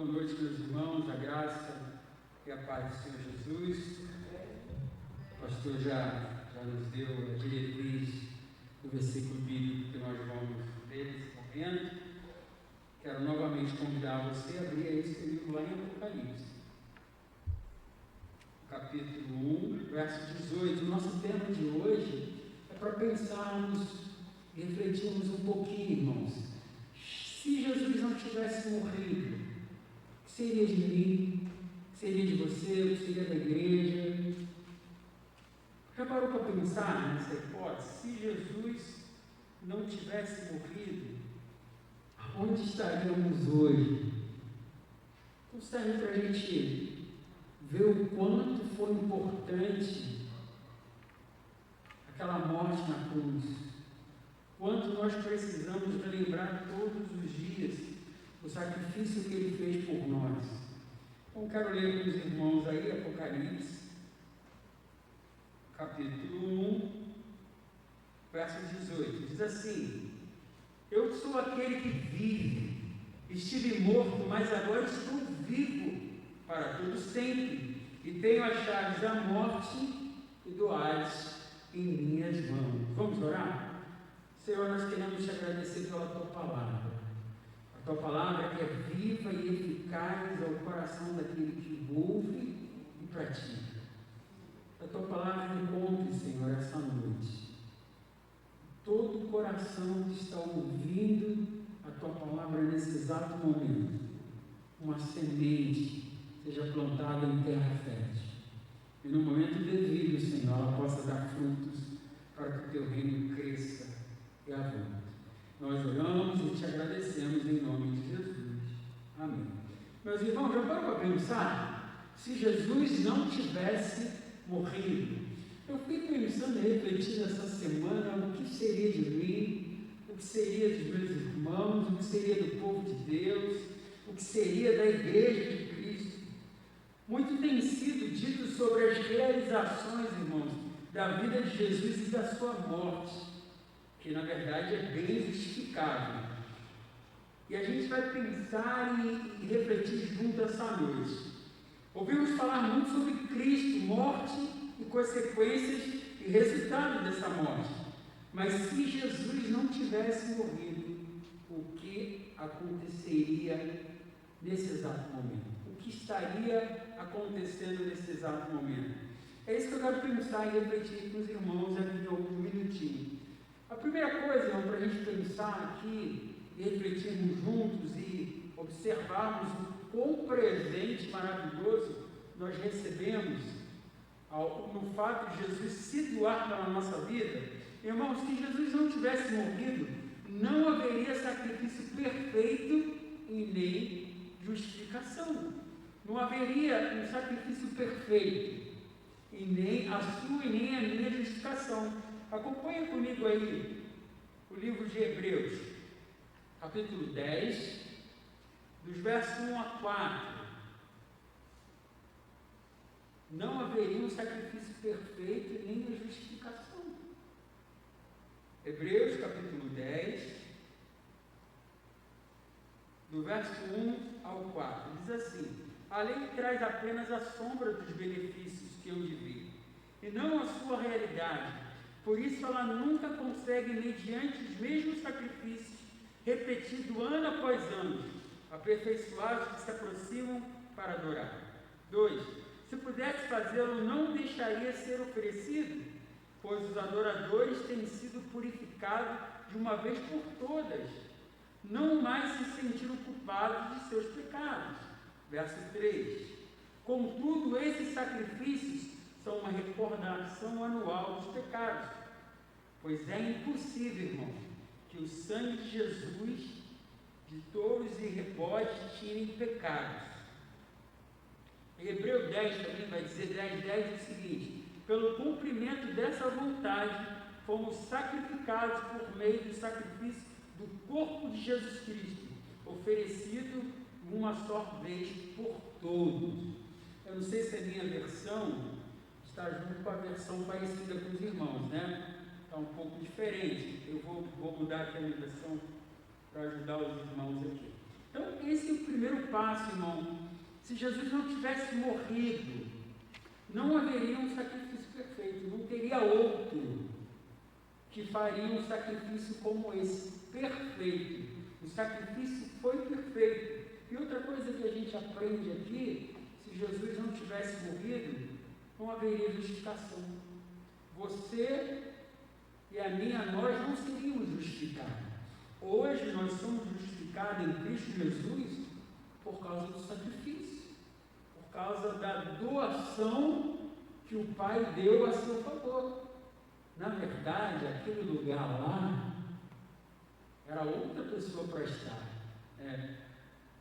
Boa noite, meus irmãos, a graça e a paz do Senhor Jesus. O pastor já nos deu a diretriz do versículo bíblico que nós vamos ler nesse momento. Quero novamente convidar você a abrir esse livro lá em Apocalipse, capítulo 1, verso 18. O nosso tema de hoje é para pensarmos e refletirmos um pouquinho, irmãos. Se Jesus não tivesse morrido, o que seria de mim? O que seria de você? O que seria da igreja? Já parou para pensar nessa hipótese? Se Jesus não tivesse morrido, onde estaríamos hoje? Então serve para a gente ver o quanto foi importante aquela morte na cruz. Quanto nós precisamos relembrar todos os dias o sacrifício que Ele fez por nós. Então quero ler com os irmãos aí Apocalipse, capítulo 1, verso 18. Diz assim: Eu sou aquele que vive, estive morto, mas agora estou vivo para todo sempre, e tenho as chaves da morte e do Hades em minhas mãos. Vamos orar? Senhor, nós queremos te agradecer pela Tua Palavra. A Tua Palavra que é viva e eficaz ao coração daquele que ouve e pratica. A Tua Palavra encontre, Senhor, essa noite todo o coração que está ouvindo a Tua Palavra nesse exato momento. Uma semente seja plantada em terra fértil. E no momento devido, Senhor, ela possa dar frutos para que o Teu reino cresça e avante. Nós oramos e te agradecemos em nome de Jesus. Amém. Meus irmãos, já parou para pensar? Se Jesus não tivesse morrido, eu fiquei pensando e refletindo essa semana o que seria de mim, o que seria dos meus irmãos, o que seria do povo de Deus, o que seria da igreja de Cristo. Muito tem sido dito sobre as realizações, irmãos, da vida de Jesus e da sua morte, que na verdade é bem justificável. E a gente vai pensar e refletir junto essa noite. Ouvimos falar muito sobre Cristo, morte e consequências e resultado dessa morte. Mas se Jesus não tivesse morrido, o que aconteceria nesse exato momento? O que estaria acontecendo nesse exato momento? É isso que eu quero pensar e refletir com os irmãos aqui em algum minutinho. A primeira coisa, irmão, para a gente pensar aqui e refletirmos juntos e observarmos o quão presente maravilhoso nós recebemos no fato de Jesus se doar pela nossa vida. Irmãos, se Jesus não tivesse morrido, não haveria sacrifício perfeito e nem justificação. Não haveria um sacrifício perfeito e nem a sua e nem a minha justificação. Acompanha comigo aí o livro de Hebreus, capítulo 10, dos versos 1 a 4. Não haveria um sacrifício perfeito e nem a justificação. Hebreus, capítulo 10, do verso 1 ao 4. Diz assim: A lei traz apenas a sombra dos benefícios que eu de ver, e não a sua realidade. Por isso ela nunca consegue, mediante os mesmos sacrifícios, repetidos ano após ano, aperfeiçoar os que se aproximam para adorar. 2. Se pudesse fazê-lo, não deixaria ser oferecido, pois os adoradores têm sido purificados de uma vez por todas, não mais se sentiram culpados de seus pecados. Verso 3. Contudo, esses sacrifícios são uma recordação anual dos pecados, pois é impossível, irmão, que o sangue de Jesus, de touros e rebodes, tirem pecados. Em Hebreus 10 também vai dizer, 10 diz o seguinte: pelo cumprimento dessa vontade, fomos sacrificados por meio do sacrifício do corpo de Jesus Cristo, oferecido uma só vez por todos. Eu não sei se a minha versão está junto com a versão parecida com os irmãos, né? Está um pouco diferente. Eu vou mudar aqui a minha versão para ajudar os irmãos aqui. Então, esse é o primeiro passo, irmão. Se Jesus não tivesse morrido, não haveria um sacrifício perfeito, não teria outro que faria um sacrifício como esse, perfeito. O sacrifício foi perfeito. E outra coisa que a gente aprende aqui, se Jesus não tivesse morrido, não haveria justificação. Você e a minha, nós não seríamos justificados. Hoje nós somos justificados em Cristo Jesus por causa do sacrifício, por causa da doação que o Pai deu a seu favor. Na verdade, aquele lugar lá era outra pessoa para estar.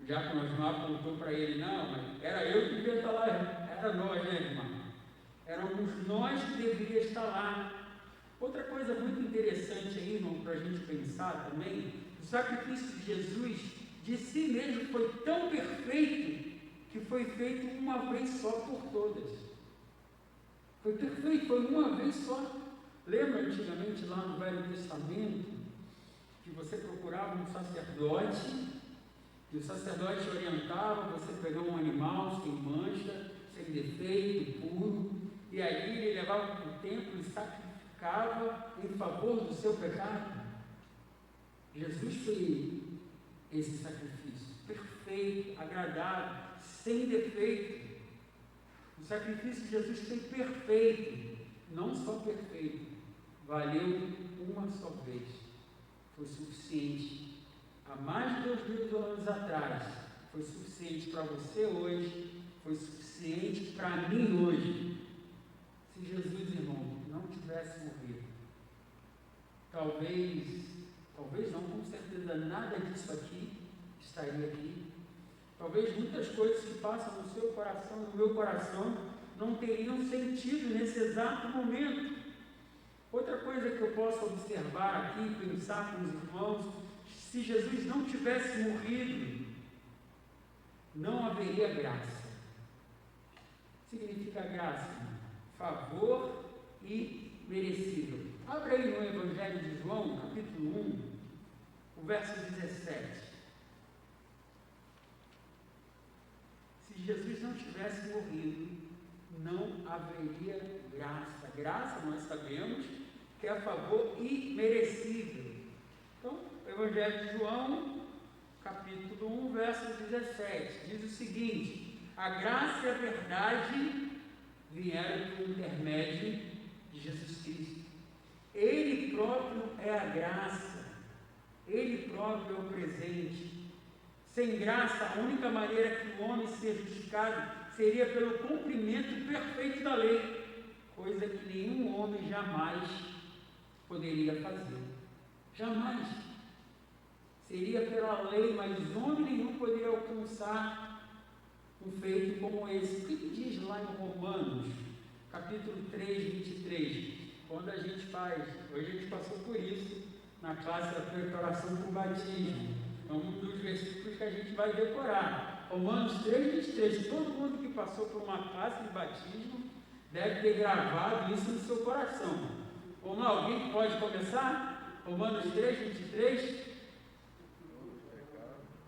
Já que nós não apontou para ele, não, mas era eu que devia estar lá, era nós, né, irmão? Éramos nós que deveríamos estar lá. Outra coisa muito interessante aí, irmão, para a gente pensar também, o sacrifício de Jesus, de si mesmo, foi tão perfeito, que foi feito uma vez só por todas. Foi perfeito, foi uma vez só. Lembra antigamente lá no Velho Testamento, que você procurava um sacerdote, e o sacerdote orientava você pegar um animal sem mancha, sem defeito, puro, e aí ele levava para o templo e sacrificava em favor do seu pecado. Jesus foi esse sacrifício, perfeito, agradável, sem defeito. O sacrifício de Jesus foi perfeito, não só perfeito, valeu uma só vez, foi suficiente. Há mais de 2000 anos atrás, foi suficiente para você hoje, foi suficiente para mim hoje. Se Jesus, irmão, não tivesse morrido, talvez não, com certeza nada disso aqui estaria aqui. Talvez muitas coisas que passam no seu coração, no meu coração, não teriam sentido nesse exato momento. Outra coisa que eu posso observar aqui, pensar com os irmãos, se Jesus não tivesse morrido, não haveria graça. Significa graça, favor e merecido. Abra aí no Evangelho de João, capítulo 1, o verso 17. Se Jesus não tivesse morrido, não haveria graça. Graça, nós sabemos que é a favor e merecido. Então, o Evangelho de João, capítulo 1, verso 17, diz o seguinte: a graça e a verdade vieram por intermédio de Jesus Cristo. Ele próprio é a graça, Ele próprio é o presente. Sem graça, a única maneira que o homem seja justificado seria pelo cumprimento perfeito da lei, coisa que nenhum homem jamais poderia fazer. Jamais. Seria pela lei, mas homem nenhum poderia alcançar um feito como esse. O que diz lá em Romanos, capítulo 3, 23? Quando a gente faz, hoje a gente passou por isso na classe da preparação para o batismo. É um dos versículos que a gente vai decorar. Romanos 3, 23. Todo mundo que passou por uma classe de batismo deve ter gravado isso no seu coração. Vamos lá, alguém pode começar? Romanos 3, 23.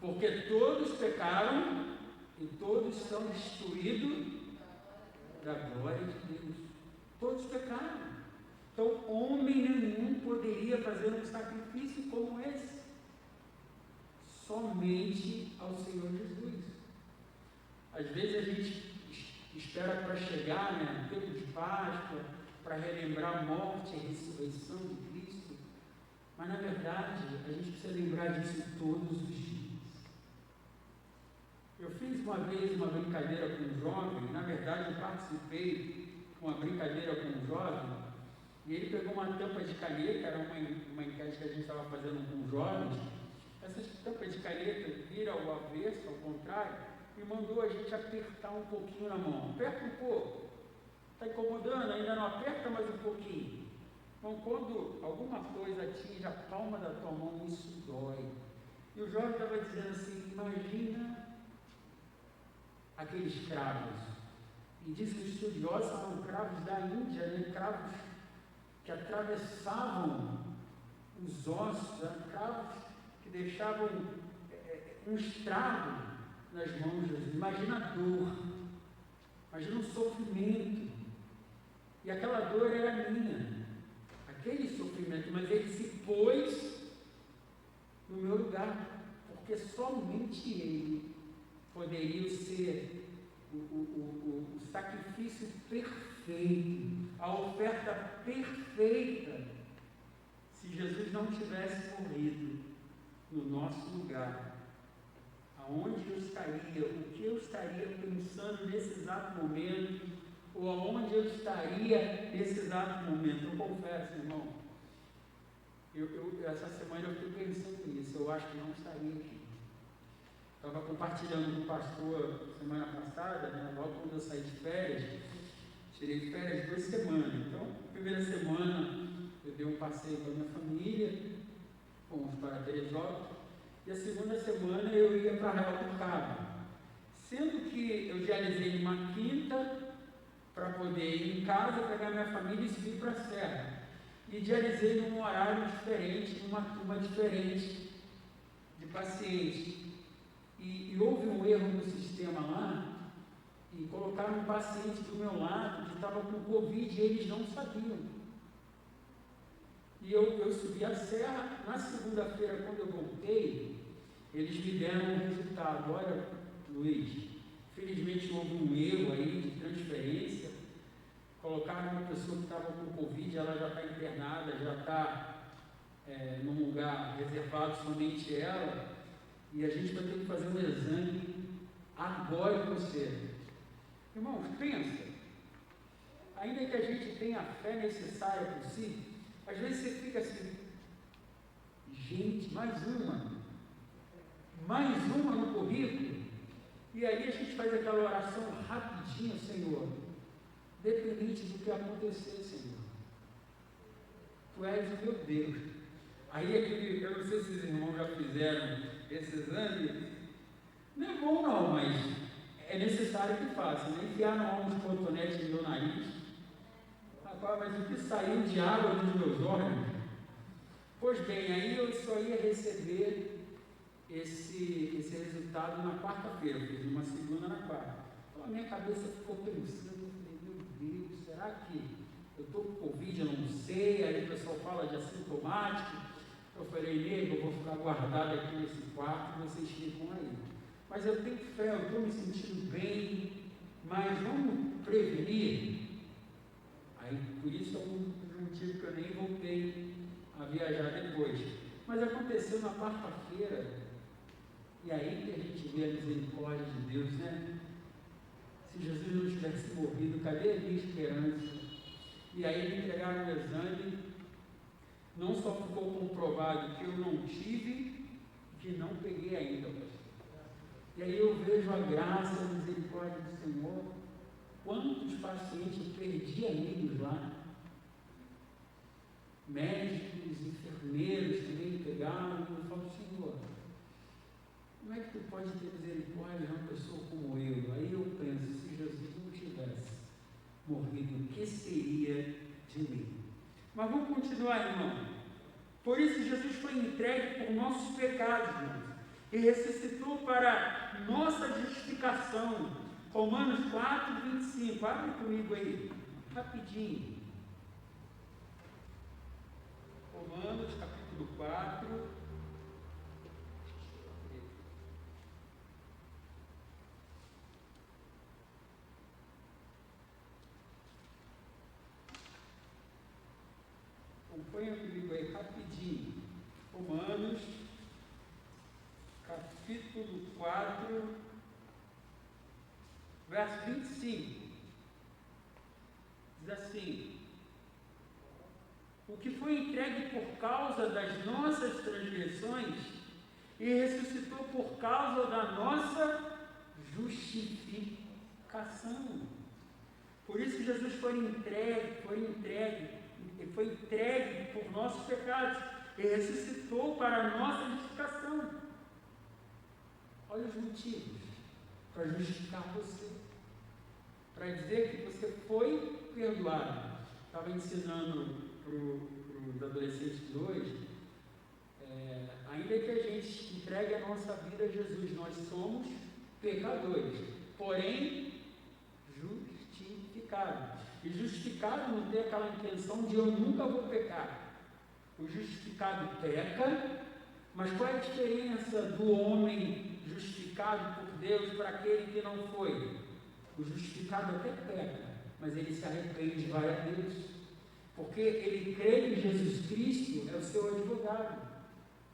Porque todos pecaram e todos são destituídos da glória de Deus. Todos pecaram. Então, homem nenhum poderia fazer um sacrifício como esse. Somente ao Senhor Jesus. Às vezes a gente espera para chegar, no tempo de Páscoa, para relembrar a morte e a ressurreição de Cristo, mas na verdade a gente precisa lembrar disso todos os dias. Eu fiz uma vez uma brincadeira com um jovem, na verdade eu participei de uma brincadeira com um jovem, e ele pegou uma tampa de caneta, era uma enquete que a gente estava fazendo com jovens. Essas tampas de caneta vira ao avesso, ao contrário, e mandou a gente apertar um pouquinho na mão. Aperta um pouco. Está incomodando? Ainda não aperta mais um pouquinho. Então, quando alguma coisa atinge a palma da tua mão, isso dói. E o jovem estava dizendo assim: imagina aqueles cravos. E diz que os estudiosos são cravos da Índia, né? Cravos que atravessavam os ossos, cravos que deixavam um estrago nas mãos de Jesus. Imagina a dor, imagina o sofrimento. E aquela dor era minha, aquele sofrimento, mas ele se pôs no meu lugar, porque somente ele poderia ser o sacrifício perfeito, a oferta perfeita, se Jesus não tivesse morrido no nosso lugar. Aonde eu estaria, o que eu estaria pensando nesse exato momento, ou aonde eu estaria nesse exato momento? Eu confesso, irmão, essa semana eu fiquei pensando nisso, eu acho que não estaria aqui. Estava compartilhando com o pastor semana passada, né, logo quando eu saí de férias, tirei de férias 2 semanas. Então, primeira semana eu dei um passeio com a minha família, fomos para Teresópolis, e a segunda semana eu ia para Arraial do Cabo. Sendo que eu dialisei numa quinta para poder ir em casa, pegar minha família e subir para a serra. E dialisei num horário diferente, numa turma diferente de pacientes. E houve um erro no sistema lá, e colocaram um paciente do meu lado que estava com Covid e eles não sabiam. E eu subi a serra, na segunda-feira, quando eu voltei, eles me deram um resultado. Olha, Luiz, felizmente houve um erro aí de transferência, colocaram uma pessoa que estava com Covid, ela já está internada, já está num lugar reservado somente ela, e a gente vai ter que fazer um exame agora com você. Irmãos, pensa, ainda que a gente tenha a fé necessária por si, às vezes você fica assim, gente, mais uma no currículo, e aí a gente faz aquela oração rapidinho, Senhor, dependente do que acontecer, Senhor, Tu és o meu Deus. Aí eu não sei se os irmãos já fizeram esse exame, não é bom não, mas é necessário que faça, né? Enfiaram uns cotonetes no meu nariz, rapaz, mas o que saiu de água dos meus órgãos? Pois bem, aí eu só ia receber esse resultado na quarta-feira, eu fiz uma segunda na quarta. Então a minha cabeça ficou pensando, eu falei, meu Deus, será que eu estou com Covid, eu não sei, aí o pessoal fala de assintomático. Eu falei, nego, eu vou ficar guardado aqui nesse quarto, vocês ficam aí. Mas eu tenho fé, eu estou me sentindo bem, mas vamos prevenir. Aí, por isso é um motivo que eu nem voltei a viajar depois. Mas aconteceu na quarta-feira, e aí que a gente vê a misericórdia de Deus, né? Se Jesus não tivesse morrido, cadê a minha esperança? E aí me entregaram o exame, não só ficou comprovado que eu não tive, que não peguei ainda, pastor. E aí eu vejo a graça e a misericórdia do Senhor. Quantos pacientes eu perdi amigos lá? Médicos, enfermeiros também pegaram, e eu falo, Senhor, como é que Tu pode ter misericórdia de uma pessoa como eu? Aí eu penso, se Jesus não tivesse morrido, o que seria de mim? Mas vamos continuar, irmão. Por isso Jesus foi entregue por nossos pecados, irmãos, e ressuscitou para nossa justificação. Romanos 4, 25. Abre comigo aí, rapidinho. Romanos, capítulo 4. Acompanha comigo aí rapidinho. Romanos, capítulo 4, verso 25. Diz assim: o que foi entregue por causa das nossas transgressões e ressuscitou por causa da nossa justificação. Por isso que Jesus foi entregue por nossos pecados e ressuscitou para a nossa justificação. Olha os motivos para justificar você, para dizer que você foi perdoado. Estava ensinando para os adolescentes de hoje, ainda que a gente entregue a nossa vida a Jesus, nós somos pecadores, porém justificados. E justificado não tem aquela intenção de eu nunca vou pecar. O justificado peca, mas qual é a diferença do homem justificado por Deus para aquele que não foi? O justificado até peca, mas ele se arrepende e vai a Deus, porque ele crê que Jesus Cristo é o seu advogado,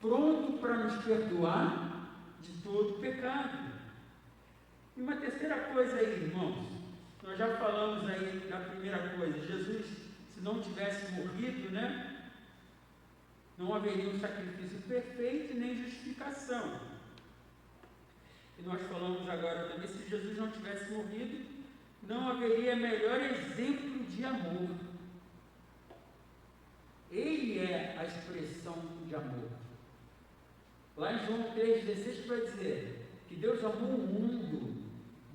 pronto para nos perdoar de todo pecado. E uma terceira coisa aí, irmãos, nós já falamos aí da primeira coisa, Jesus, se não tivesse morrido, não haveria um sacrifício perfeito nem justificação. E nós falamos agora também, se Jesus não tivesse morrido, não haveria melhor exemplo de amor. Ele é a expressão de amor. Lá em João 3,16 vai dizer que Deus amou o mundo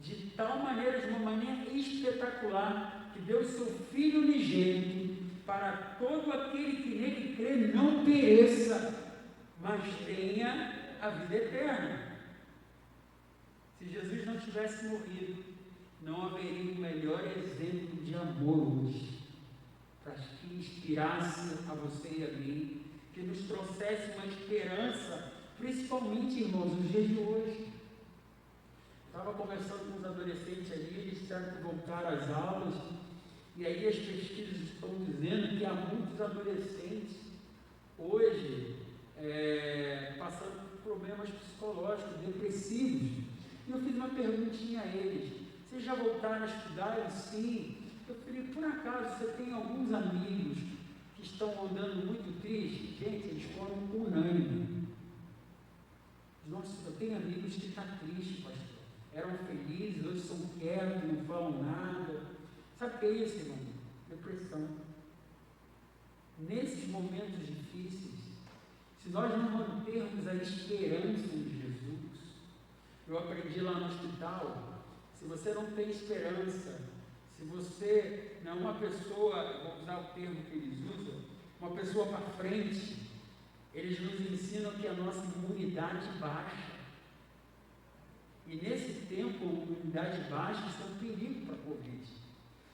de tal maneira, de uma maneira espetacular, que deu seu Filho unigênito para todo aquele que nele crê não pereça, mas tenha a vida eterna. Se Jesus não tivesse morrido, não haveria um melhor exemplo de amor hoje, para que inspirasse a você e a mim, que nos trouxesse uma esperança, principalmente, irmãos, nos dias de hoje. Estava conversando com os adolescentes ali, eles tiveram que voltar às aulas, e aí as pesquisas estão dizendo que há muitos adolescentes hoje passando por problemas psicológicos, depressivos. E eu fiz uma perguntinha a eles: vocês já voltaram a estudar? Eles, sim. Eu falei: por acaso você tem alguns amigos que estão andando muito tristes? Gente, eles foram unânimes. Nossa, eu tenho amigos que estão tristes, pastor. Eram felizes, hoje são quietos, não falam nada. Sabe o que é isso, irmão? Depressão. Nesses momentos difíceis, se nós não mantermos a esperança em Jesus, eu aprendi lá no hospital, se você não tem esperança, se você não é uma pessoa, vou usar o termo que eles usam, uma pessoa para frente, eles nos ensinam que a nossa imunidade baixa. E nesse tempo, a imunidade baixa é um perigo para a Covid.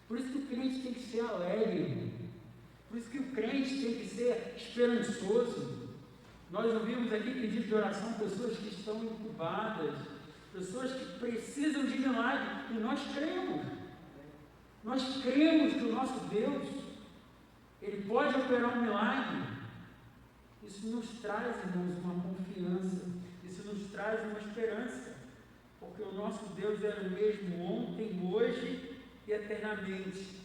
Por isso que o crente tem que ser alegre, por isso que o crente tem que ser esperançoso. Nós ouvimos aqui pedido de oração pessoas que estão incubadas, pessoas que precisam de milagre, e nós cremos. Nós cremos que o nosso Deus, Ele pode operar um milagre. Isso nos traz, irmãos, uma confiança, isso nos traz uma esperança, porque o nosso Deus era o mesmo ontem, hoje e eternamente.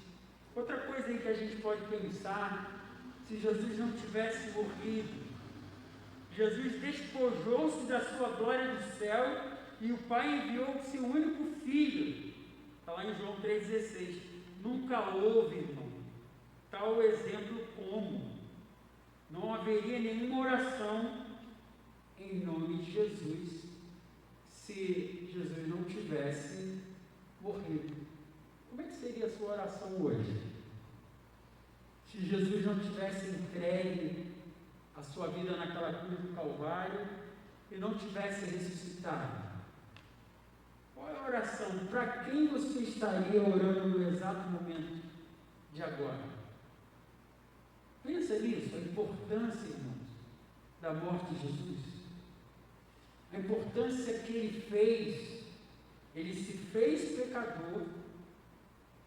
Outra coisa aí que a gente pode pensar, se Jesus não tivesse morrido, Jesus despojou-se da sua glória do céu e o Pai enviou o seu único Filho. Está lá em João 3,16. Nunca houve, irmão, tal exemplo como. Não haveria nenhuma oração em nome de Jesus se Jesus não tivesse morrido. Como é que seria a sua oração hoje? Se Jesus não tivesse entregue a sua vida naquela cruz do Calvário e não tivesse ressuscitado? Qual é a oração? Para quem você estaria orando no exato momento de agora? Pensa nisso, a importância, irmãos, da morte de Jesus. A importância que Ele fez. Ele se fez pecador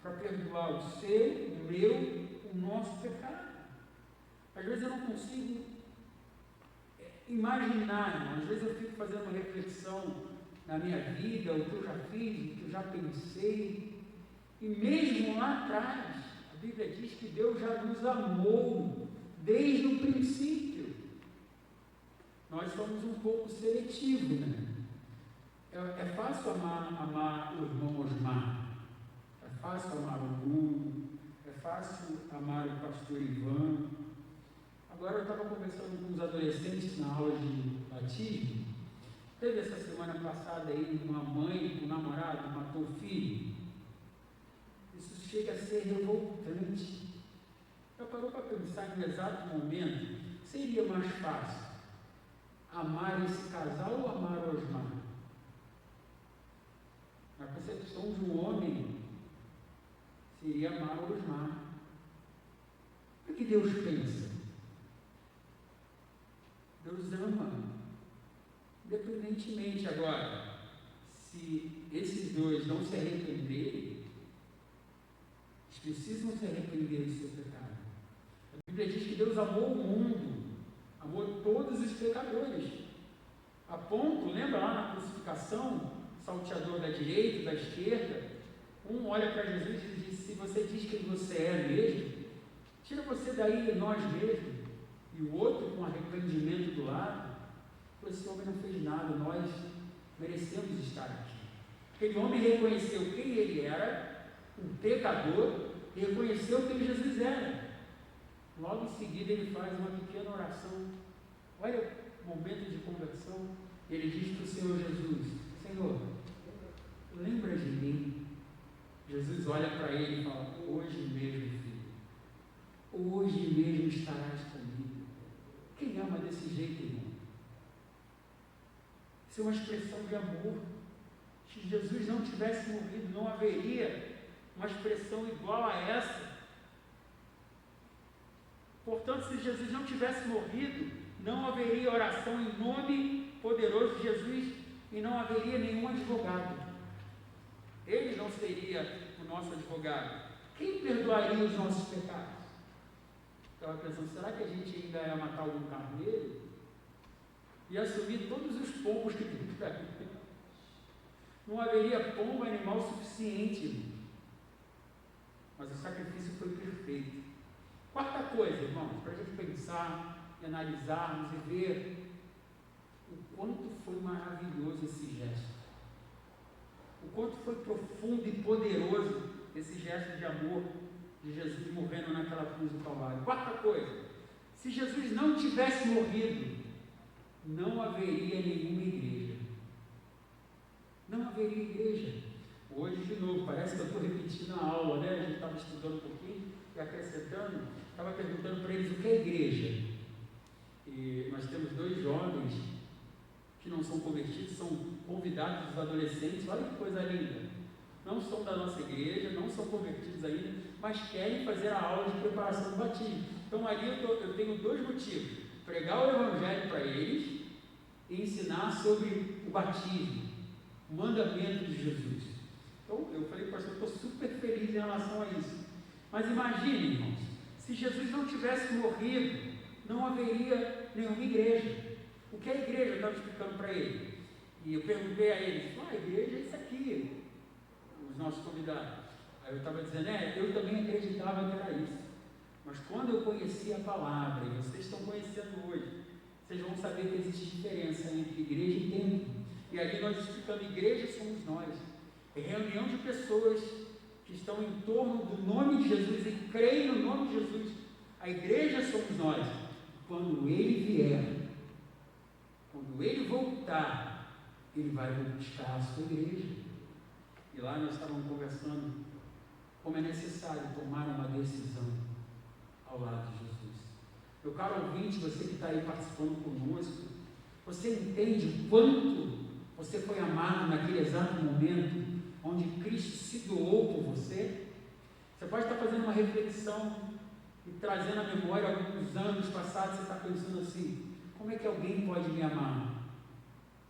para perdoar o seu, o meu, o nosso pecado. Às vezes eu não consigo imaginar, irmão. Às vezes eu fico fazendo uma reflexão na minha vida, o que eu já fiz, o que eu já pensei, e mesmo lá atrás, a Bíblia diz que Deus já nos amou desde o princípio. Nós somos um pouco seletivos, né? É fácil amar o irmão Osmar, é fácil amar o Bruno, é fácil amar o pastor Ivan. Agora eu estava conversando com os adolescentes na aula de batismo. Teve essa semana passada aí uma mãe, um namorado, matou o filho. Isso chega a ser revoltante. Já parou para pensar que no exato momento seria mais fácil amar esse casal ou amar o Osmar? Na concepção de um homem, seria amar o Osmar. O que Deus pensa? Deus ama, independentemente. Agora, se esses dois não se arrependerem, eles precisam se arrepender do seu pecado. A Bíblia diz que Deus amou o mundo, amou todos os pecadores, a ponto, lembra lá na crucificação, salteador da direita, da esquerda, um olha para Jesus e diz: se você diz quem você é mesmo, tira você daí, nós mesmos. E o outro, com arrependimento do lado, falou: esse homem não fez nada, nós merecemos estar aqui. Aquele homem reconheceu quem ele era, um pecador, e reconheceu quem Jesus era. Logo em seguida ele faz uma pequena oração. Olha o momento de conversão. Ele diz para o Senhor Jesus: Senhor, lembra de mim. Jesus olha para ele e fala: hoje mesmo, filho, hoje mesmo estarás comigo. Quem ama desse jeito, irmão? Isso é uma expressão de amor. Se Jesus não tivesse morrido, não haveria uma expressão igual a essa. Portanto, se Jesus não tivesse morrido, não haveria oração em nome poderoso de Jesus e não haveria nenhum advogado. Ele não seria o nosso advogado. Quem perdoaria os nossos pecados? Estava pensando: será que a gente ainda ia matar algum carneiro e assumir todos os pombos que tem por aí? Não haveria pombo animal suficiente, irmão. Mas o sacrifício foi perfeito. Quarta coisa, irmãos, para a gente pensar e analisarmos e ver o quanto foi maravilhoso esse gesto, o quanto foi profundo e poderoso esse gesto de amor de Jesus morrendo naquela cruz do Calvário. Quarta coisa: se Jesus não tivesse morrido, não haveria nenhuma igreja. Não haveria igreja. Hoje, de novo, parece que eu estou repetindo a aula, né? A gente estava estudando um pouquinho e acrescentando, estava perguntando para eles o que é igreja. E nós temos 2 jovens que não são convertidos, são convidados dos adolescentes. Olha que coisa linda. Não são da nossa igreja, não são convertidos ainda, mas querem fazer a aula de preparação do batismo. Então ali eu tenho 2 motivos: pregar o evangelho para eles e ensinar sobre o batismo, o mandamento de Jesus. Então eu falei: pastor, eu estou super feliz em relação a isso. Mas imagine, irmãos, se Jesus não tivesse morrido, não haveria nenhuma igreja. O que é a igreja? Eu estava explicando para ele. E eu perguntei a eles: a igreja é isso aqui, os nossos convidados. Aí eu estava dizendo: eu também acreditava que era isso. Mas quando eu conheci a palavra, e vocês estão conhecendo hoje, vocês vão saber que existe diferença entre igreja e templo. E ali nós explicamos: igreja somos nós. É reunião de pessoas que estão em torno do nome de Jesus e creem no nome de Jesus. A igreja somos nós. Quando Ele vier, quando Ele voltar, Ele vai buscar a sua igreja. E lá nós estávamos conversando como é necessário tomar uma decisão ao lado de Jesus. Meu caro ouvinte, você que está aí participando conosco, você entende o quanto você foi amado naquele exato momento onde Cristo se doou por você? Você pode estar fazendo uma reflexão e trazendo à memória alguns anos passados. Você está pensando assim: como é que alguém pode me amar?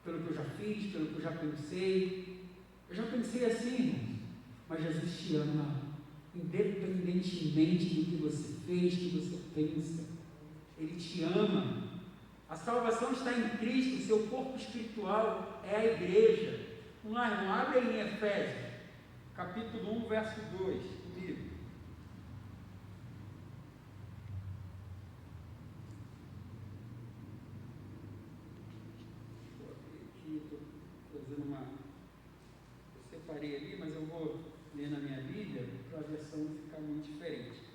Pelo que eu já fiz, pelo que eu já pensei. Eu já pensei assim, mas Jesus te ama, independentemente do que você fez, do que você pensa. Ele te ama. A salvação está em Cristo, o seu corpo espiritual é a igreja. Vamos lá, irmão, abre aí em Efésios, capítulo 1, verso 2, comigo. Vou abrir aqui, estou fazendo uma... Eu separei ali, mas eu vou ler na minha Bíblia para a versão ficar muito diferente.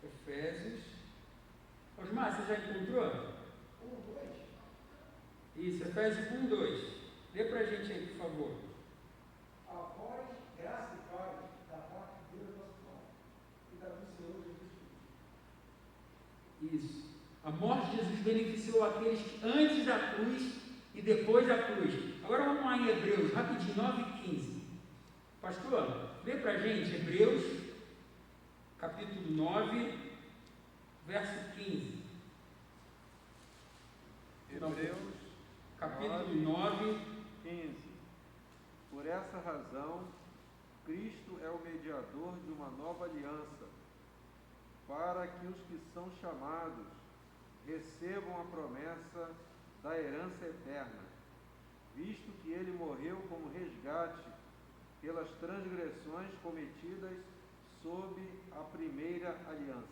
Efésios. Osmar, você já encontrou? 1, 2. Isso, Efésios 1, 2. Lê para a gente aí, por favor. A voz, graça e paz da parte de Deus nosso Pai A morte de Jesus beneficiou aqueles que antes da cruz e depois da cruz. Agora vamos lá em Hebreus, rapidinho, 9:15. Pastor, lê para a gente Hebreus, capítulo 9, verso 15. Hebreus, capítulo 9, 15. Por essa razão, Cristo é o mediador de uma nova aliança, para que os que são chamados recebam a promessa da herança eterna, visto que ele morreu como resgate pelas transgressões cometidas sob a primeira aliança.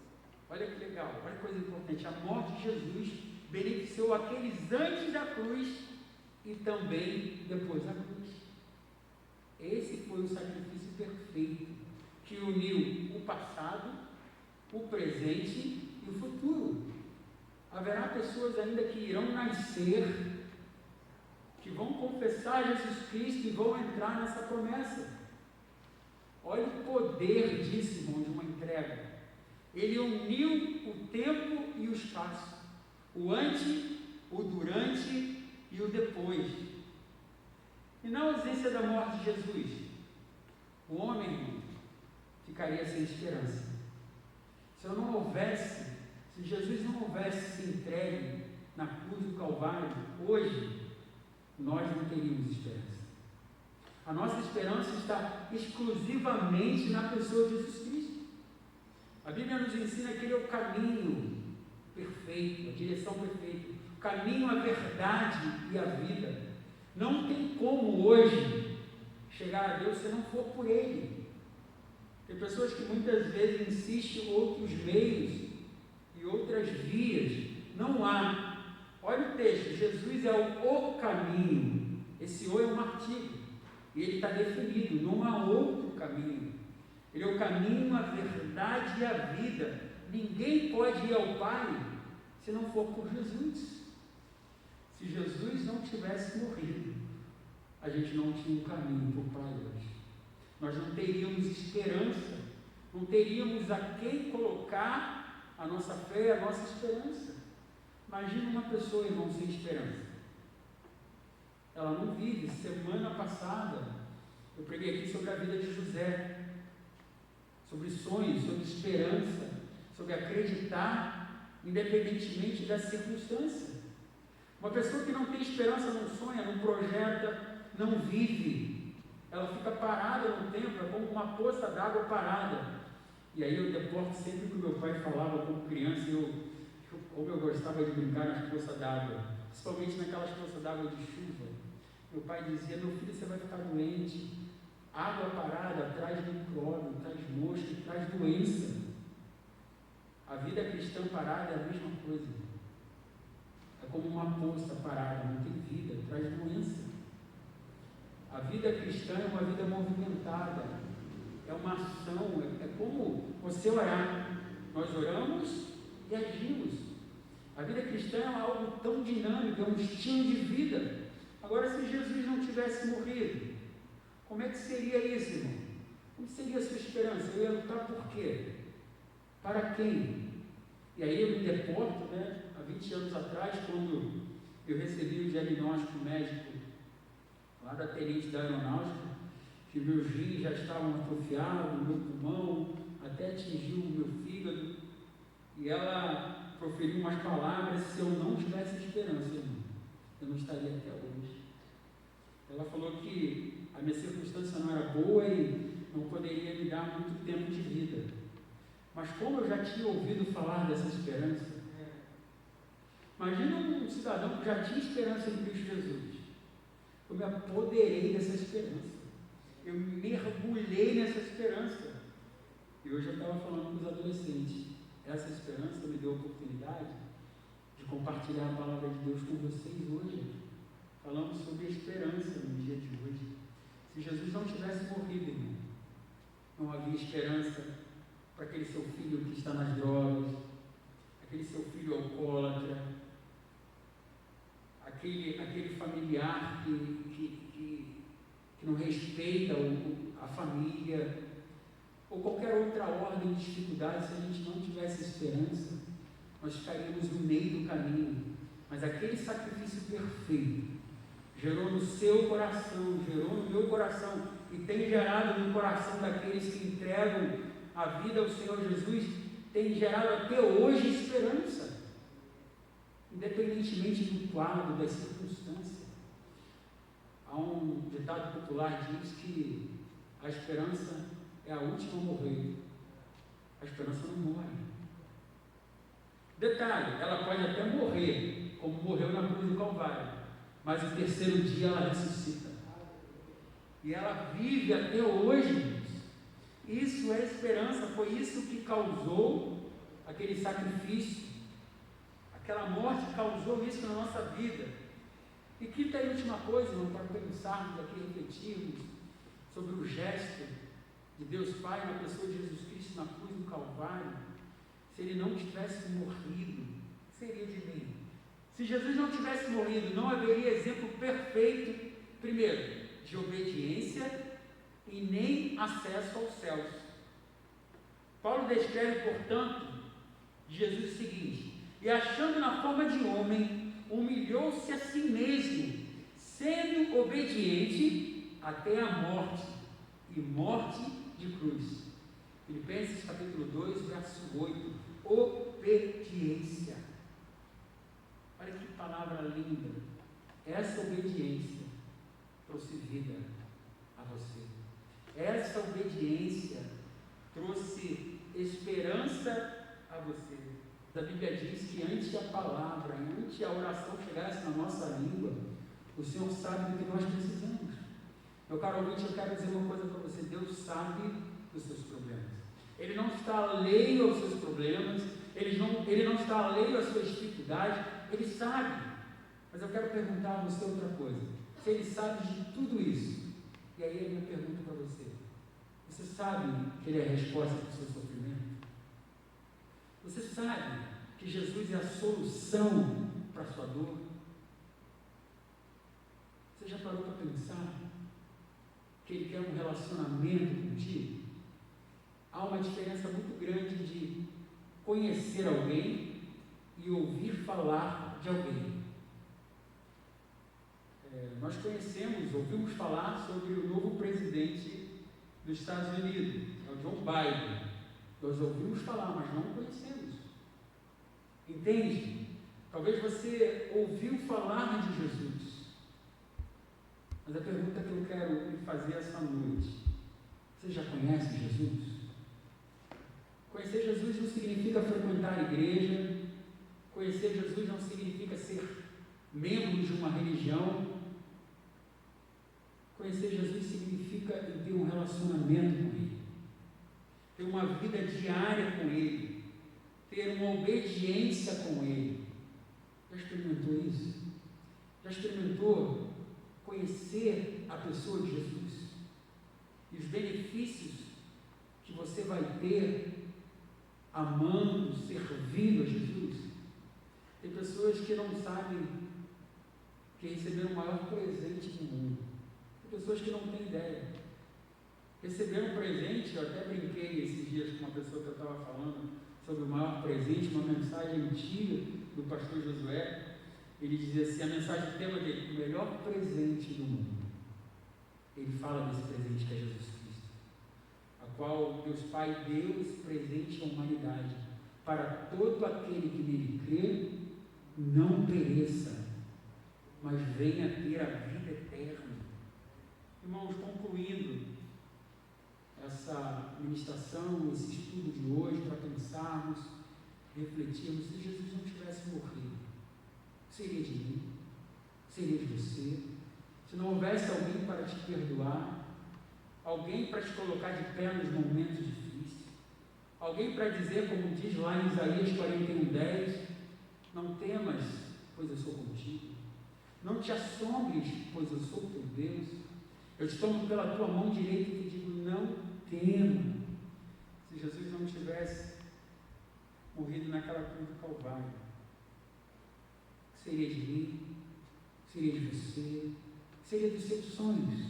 Olha que legal, olha que coisa importante. A morte de Jesus beneficiou aqueles antes da cruz e também depois da cruz. Esse foi o sacrifício perfeito que uniu o passado, o presente e o futuro. Haverá pessoas ainda que irão nascer, que vão confessar Jesus Cristo e vão entrar nessa promessa. Olha o poder disso, irmão, de uma entrega. Ele uniu o tempo e o espaço, o antes, o durante e o depois. E na ausência da morte de Jesus, o homem, irmão, ficaria sem esperança. Se Jesus não houvesse se entregue na cruz do Calvário, hoje, nós não teríamos esperança. A nossa esperança está exclusivamente na pessoa de Jesus Cristo. A Bíblia nos ensina que Ele é o caminho perfeito, a direção perfeita, o caminho, a verdade e a vida. Não tem como hoje chegar a Deus se não for por Ele. Tem pessoas que muitas vezes insistem em outros meios e outras vias. Não há. Olha o texto, Jesus é o caminho. Esse o é um artigo. E ele está definido, não há outro caminho. Ele é o caminho, a verdade e a vida. Ninguém pode ir ao Pai se não for por Jesus. Se Jesus não tivesse morrido, a gente não tinha um caminho para o Pai hoje. Nós não teríamos esperança, não teríamos a quem colocar a nossa fé, a nossa esperança. Imagina uma pessoa, irmão, sem esperança. Ela não vive. Semana passada, eu preguei aqui sobre a vida de José, sobre sonhos, sobre esperança, sobre acreditar, independentemente da circunstância. Uma pessoa que não tem esperança não sonha, não projeta, não vive. Ela fica parada no tempo, é como uma poça d'água parada. E aí eu deporto sempre o que meu pai falava como criança, como eu gostava de brincar nas poças d'água, principalmente naquelas poças d'água de chuva. Meu pai dizia: meu filho, você vai ficar doente. Água parada traz micróbio, traz mosca, traz doença. A vida cristã parada é a mesma coisa. É como uma poça parada, não tem vida, traz doença. A vida cristã é uma vida movimentada, é uma ação, é como você orar. Nós oramos e agimos. A vida cristã é algo tão dinâmico, é um estilo de vida. Agora, se Jesus não tivesse morrido, como é que seria isso, irmão? Como seria a sua esperança? Eu ia lutar por quê? Para quem? E aí eu me deporto, há 20 anos atrás, quando eu recebi o diagnóstico médico lá da tenente da aeronáutica, que meus rins já estavam atrofiados, meu pulmão até atingiu o meu fígado, e ela proferiu umas palavras: se eu não tivesse esperança, irmão, eu não estaria até hoje. Ela falou que a minha circunstância não era boa e não poderia me dar muito tempo de vida. Mas como eu já tinha ouvido falar dessa esperança, imagina um cidadão que já tinha esperança em Cristo Jesus. Eu me apoderei dessa esperança. Eu mergulhei nessa esperança. E hoje eu estava falando com os adolescentes. Essa esperança me deu a oportunidade de compartilhar a palavra de Deus com vocês hoje. Falamos sobre a esperança no dia de hoje. Se Jesus não tivesse morrido, irmão, não havia esperança para aquele seu filho que está nas drogas, aquele seu filho alcoólatra, aquele familiar que não respeita a família, ou qualquer outra ordem de dificuldade. Se a gente não tivesse esperança, nós ficaríamos no meio do caminho. Mas aquele sacrifício perfeito gerou no seu coração, gerou no meu coração e tem gerado no coração daqueles que entregam a vida ao Senhor Jesus, tem gerado até hoje esperança, independentemente do quadro, das circunstâncias. Há um ditado popular que diz que a esperança é a última a morrer. A esperança não morre. Detalhe, ela pode até morrer, como morreu na cruz do Calvário, mas no terceiro dia ela ressuscita. E ela vive até hoje. Isso é esperança, foi isso que causou aquele sacrifício, aquela morte causou isso na nossa vida. E quinta e última coisa, irmão, para pensarmos aqui, refletirmos sobre o gesto de Deus Pai na pessoa de Jesus Cristo na cruz do Calvário. Se Ele não tivesse morrido, seria de mim. Se Jesus não tivesse morrido, não haveria exemplo perfeito, primeiro, de obediência e nem acesso aos céus. Paulo descreve, portanto, de Jesus o seguinte: e achando na forma de homem, humilhou-se a si mesmo, sendo obediente até a morte, e morte de cruz. Filipenses capítulo 2, verso 8, obediência. Olha que palavra linda. Essa obediência trouxe vida a você. Essa obediência trouxe esperança a você. A Bíblia diz que antes a palavra, antes a oração chegasse na nossa língua, o Senhor sabe do que nós precisamos. Meu caro ouvinte, eu quero dizer uma coisa para você: Deus sabe dos seus problemas. Ele não está alheio aos seus problemas, Ele não está alheio às suas dificuldades, Ele sabe. Mas eu quero perguntar a você outra coisa: se Ele sabe de tudo isso, e aí a minha pergunta para você: você sabe que Ele é a resposta para o seu sofrimento? Você sabe que Jesus é a solução para a sua dor? Você já parou para pensar que Ele quer um relacionamento contigo? Há uma diferença muito grande de conhecer alguém e ouvir falar de alguém. Nós ouvimos falar sobre o novo presidente dos Estados Unidos, é o Joe Biden. Nós ouvimos falar, mas não conhecemos. Entende? Talvez você ouviu falar de Jesus. Mas a pergunta que eu quero lhe fazer essa noite: você já conhece Jesus? Conhecer Jesus não significa frequentar a igreja. Conhecer Jesus não significa ser membro de uma religião. Conhecer Jesus significa ter um relacionamento com Ele, ter uma vida diária com Ele, ter uma obediência com Ele. Já experimentou isso? Já experimentou conhecer a pessoa de Jesus e os benefícios que você vai ter amando, servindo a Jesus? Tem pessoas que não sabem que receberam o maior presente do mundo. Tem pessoas que não têm ideia. Receberam um presente, eu até brinquei esses dias com uma pessoa que eu estava falando sobre o maior presente, uma mensagem antiga do pastor Josué. Ele dizia assim, a mensagem tema dele: o melhor presente do mundo. Ele fala desse presente que é Jesus Cristo, a qual Deus Pai deu esse presente à humanidade, para todo aquele que nele crê não pereça, mas venha ter a vida eterna. Irmãos, concluindo essa ministração, esse estudo de hoje, para pensarmos, refletirmos: se Jesus não tivesse morrido, seria de mim? Seria de você? Se não houvesse alguém para te perdoar, alguém para te colocar de pé nos momentos difíceis, alguém para dizer, como diz lá em Isaías 41:10, não temas, pois eu sou contigo, não te assombres, pois eu sou teu Deus, eu te tomo pela tua mão direita e te digo: não tema. Se Jesus não tivesse morrido naquela cruz do Calvário, seria de mim? Seria de você? Seria dos seus sonhos?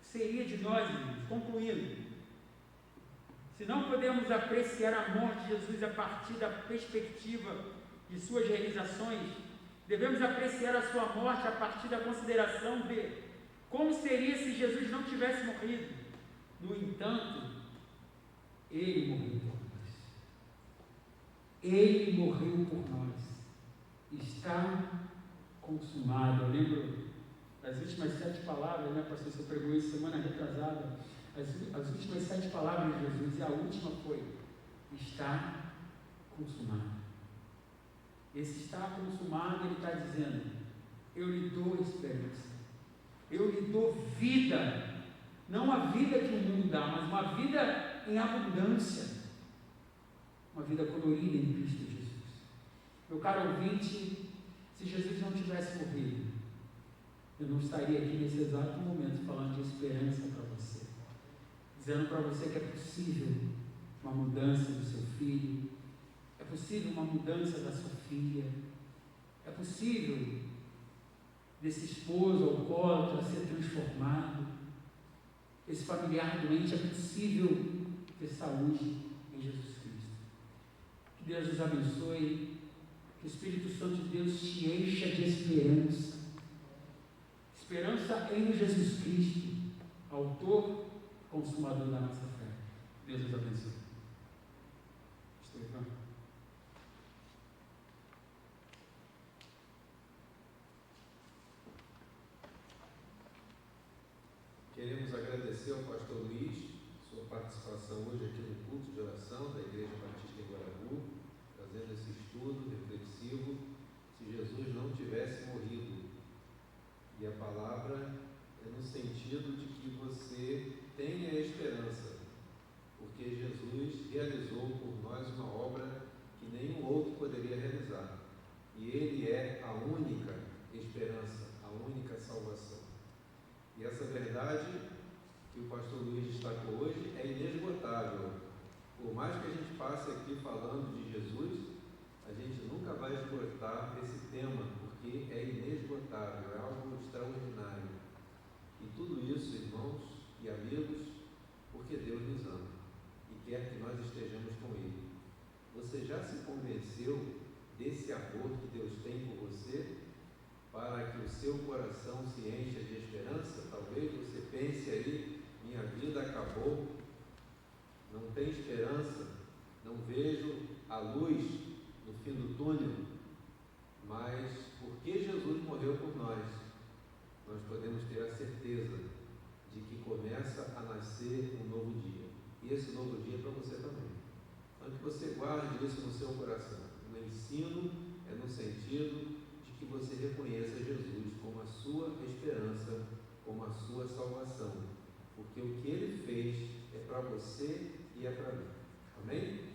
Seria de nós, irmãos? Concluindo, se não podemos apreciar a morte de Jesus a partir da perspectiva de suas realizações, devemos apreciar a sua morte a partir da consideração de como seria se Jesus não tivesse morrido. No entanto, Ele morreu por nós. Ele morreu por nós. Está consumado. Eu lembro das últimas 7 palavras, né, pastor? Você pregou isso semana retrasada. As últimas 7 palavras de Jesus, e a última foi: está consumado. Esse está consumado, ele está dizendo: eu lhe dou esperança, eu lhe dou vida, não a vida que o mundo dá, mas uma vida em abundância, uma vida colorida em Cristo Jesus. Meu caro ouvinte, se Jesus não tivesse morrido, eu não estaria aqui nesse exato momento falando de esperança para você, dizendo para você que é possível uma mudança do seu filho, é possível uma mudança da sua filha, é possível desse esposo alcoólatra ser transformado, esse familiar doente, é possível ter saúde em Jesus Cristo. Que Deus nos abençoe, que o Espírito Santo de Deus te encha de esperança. Esperança em Jesus Cristo, autor, consumador da nossa fé. Deus nos abençoe. Estevão. Queremos agradecer ao pastor Luiz sua participação hoje aqui no culto de oração da Igreja Batista em Guarabu, trazendo esse estudo reflexivo, se Jesus não tivesse morrido. E a palavra é no sentido de que você tenha esperança, porque Jesus realizou por nós uma obra que nenhum outro poderia realizar. E Ele é a única esperança, a única salvação. E essa verdade que o pastor Luiz destacou hoje é inesgotável. Por mais que a gente passe aqui falando de Jesus, a gente nunca vai esgotar esse tema, porque é inesgotável, é algo extraordinário. E tudo isso, irmãos e amigos, porque Deus nos ama e quer que nós estejamos com Ele. Você já se convenceu desse amor que Deus tem por você, para que o seu coração se encha de esperança? Talvez você pense aí: minha vida acabou, não tem esperança, não vejo a luz no fim do túnel. Mas porque Jesus morreu por nós, nós podemos ter a certeza de que começa a nascer um novo dia. E esse novo dia é para você também. Então que você guarde isso no seu coração. O ensino é no sentido de que você reconheça Jesus como a sua esperança, como a sua salvação. Porque o que Ele fez é para você e é para mim. Amém?